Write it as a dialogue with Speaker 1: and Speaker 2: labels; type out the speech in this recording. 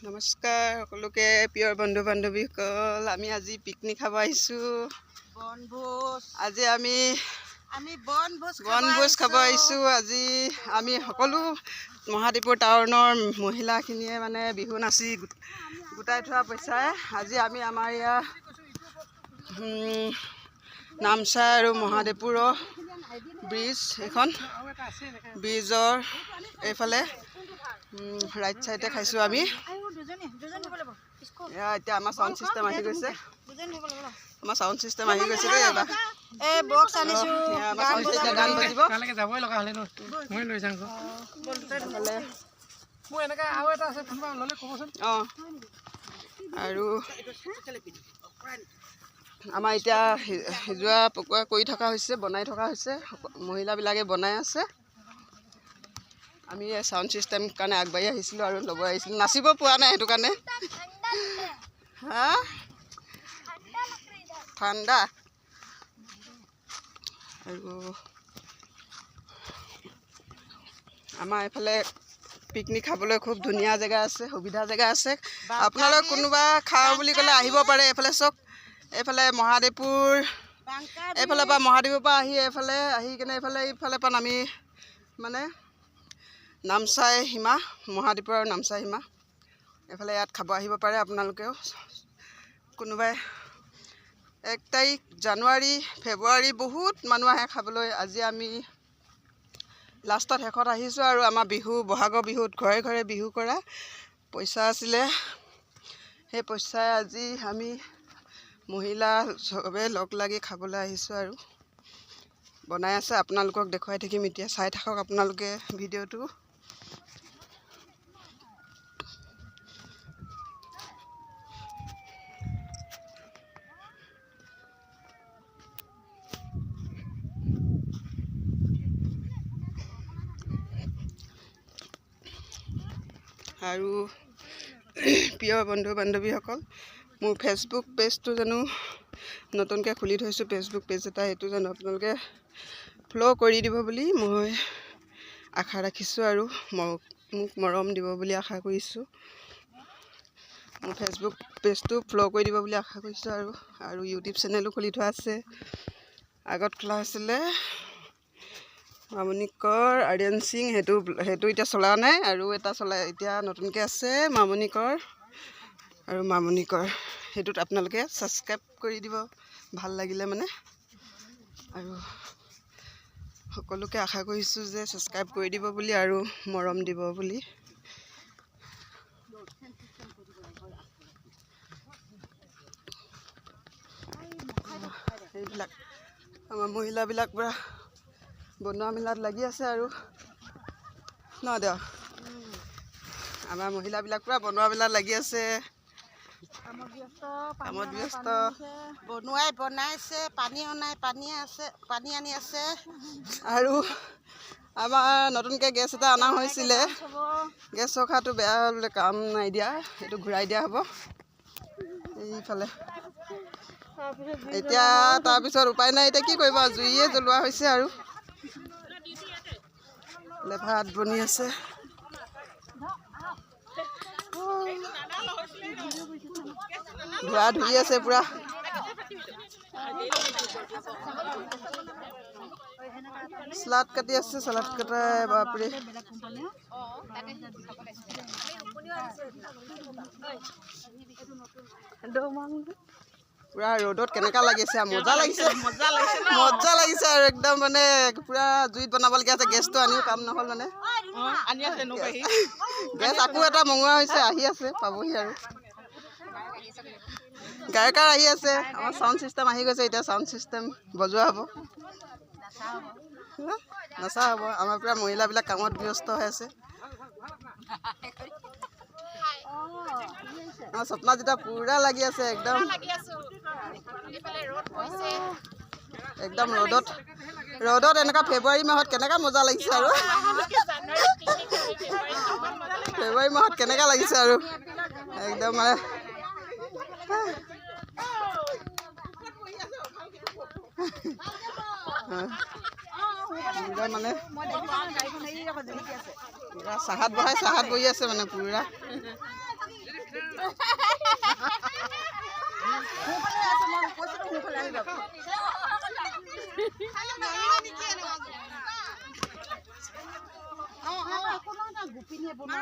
Speaker 1: নমস্কাৰ সকলোকে প্ৰিয় বন্ধু বান্ধৱীসকল, আমি আজি পিকনিক খাব আহিছোঁ। আজি আমি বনভোজ খাব আহিছোঁ। আজি আমি সকলো মহাদেৱপুৰ টাউনৰ মহিলাখিনিয়ে মানে বিহু নাচি গোটাই থোৱা পইচাই আজি আমি আমাৰ ইয়াৰ নামচাই আৰু মহাদেৱপুৰৰ ব্ৰিজ, এইখন ব্ৰিজৰ এইফালে ৰাইট চাইডে খাইছোঁ আমি। এতিয়া আমাৰ চাউণ্ড চিষ্টেম আহি গৈছে, আমাৰ চাউণ্ড চিষ্টেম আহি গৈছে দেই। এইবাৰ গান বাজিব। অঁ, আৰু আমাৰ এতিয়া সিজোৱা পকোৱা কৰি থকা হৈছে, বনাই থকা হৈছে, মহিলাবিলাকে বনাই আছে। আমি চাউণ্ড চিষ্টেম কাৰণে আগবাঢ়ি আহিছিলোঁ আৰু ল'ব আহিছিলোঁ, নাচিব পোৱা নাই সেইটো কাৰণে। হা, ঠাণ্ডা। আৰু আমাৰ এইফালে পিকনিক খাবলৈ খুব ধুনীয়া জেগা আছে, সুবিধা জেগা আছে। আপোনালোক কোনোবা খাওঁ বুলি ক'লে আহিব পাৰে। এইফালে চাওক, এইফালে মহাদেৱপুৰ, এইফালে পৰা মহাদেৱৰ পৰা আহি এইফালে আহি কিনে এইফালে পৰা নামি মানে নামচাই সীমা, মহাদেৱপুৰ আৰু নামচাই সীমা, এইফালে ইয়াত খাব আহিব পাৰে আপোনালোকেও। কোনোবাই 1 তাৰিখ জানুৱাৰী, ফেব্ৰুৱাৰী বহুত মানুহ আহে খাবলৈ। আজি আমি লাষ্টত শেষত আহিছোঁ আৰু আমাৰ বিহু, বহাগৰ বিহুত ঘৰে ঘৰে বিহু কৰা পইচা আছিলে, সেই পইচাই আজি আমি মহিলা চবে লগ লাগি খাবলৈ আহিছোঁ আৰু বনাই আছে। আপোনালোকক দেখুৱাই থাকিম, এতিয়া চাই থাকক আপোনালোকে ভিডিঅ'টো। আৰু প্ৰিয় বন্ধু বান্ধৱীসকল, মোৰ ফেচবুক পেজটো জানো নতুনকৈ খুলি থৈছোঁ, ফেচবুক পেজ এটা, সেইটো জানো আপোনালোকে ফ'ল' কৰি দিব বুলি মই আশা ৰাখিছোঁ আৰু মোক মৰম দিব বুলি আশা কৰিছোঁ। মোৰ ফেচবুক পেজটো ফ'ল' কৰি দিব বুলি আশা কৰিছোঁ। আৰু ইউটিউব চেনেলো খুলি থোৱা আছে, আগত খোলা হৈছিলে মামণিকৰ আৰ্যন সিং, সেইটো এতিয়া চলা নাই, আৰু এটা এতিয়া নতুনকৈ আছে মামণিকৰ আৰু মামণিকৰ। সেইটোত আপোনালোকে ছাবস্ক্ৰাইব কৰি দিব ভাল লাগিলে মানে। আৰু সকলোকে আশা কৰিছোঁ যে ছাবস্ক্ৰাইব কৰি দিব বুলি আৰু মৰম দিব বুলি। এইবিলাক আমাৰ মহিলাবিলাক পূৰা বনোৱা মেলাত লাগি আছে আৰু ন দিয়ক, আমাৰ মহিলাবিলাক পূৰা বনোৱা মেলাত লাগি আছে, কামত ব্যস্ত। বনাইছে, পানী আনি আছে। আৰু আমাৰ নতুনকৈ গেছ এটা অনা হৈছিলে, গেছ ৰখাটো বেয়া হ'ল, কাম নাই দিয়া, সেইটো ঘূৰাই দিয়া হ'ব এইফালে। এতিয়া তাৰপিছত উপায় নাই, এতিয়া কি কৰিব, জুইয়ে জ্বলোৱা হৈছে আৰু ভাত বনি আছে। ধোৱা ধুই আছে পুৰা। চালাড কাটি আছে, চালাড কটাই বাপৰে। পুৰা ৰ'দত কেনেকুৱা লাগিছে, মজা লাগিছে আৰু একদম মানে পুৰা জুইত বনাবলগীয়া আছে। গেছটো আনিও কাম নহ'ল মানে, গেছ আকৌ এটা মঙোৱা হৈছে, আহি আছে, পাবহি আৰু। গায়কাৰ আহি আছে, আমাৰ চাউণ্ড চিষ্টেম আহি গৈছে, এতিয়া চাউণ্ড চিষ্টেম বজোৱা হ'ব, নচা হ'ব। আমাৰ পুৰা মহিলাবিলাক কামত ব্যস্ত হৈ আছে। আমাৰ স্বপ্না যেতিয়া পুৰা লাগি আছে, একদম ৰ'দত এনেকুৱা ফেব্ৰুৱাৰী মাহত কেনেকুৱা মজা লাগিছে আৰু ফেব্ৰুৱাৰী মাহত কেনেকুৱা লাগিছে আৰু একদম মানে মানে পুৰা চাহাত বহি আছে মানে পুৰা
Speaker 2: গোপিনীয়ে বনোৱা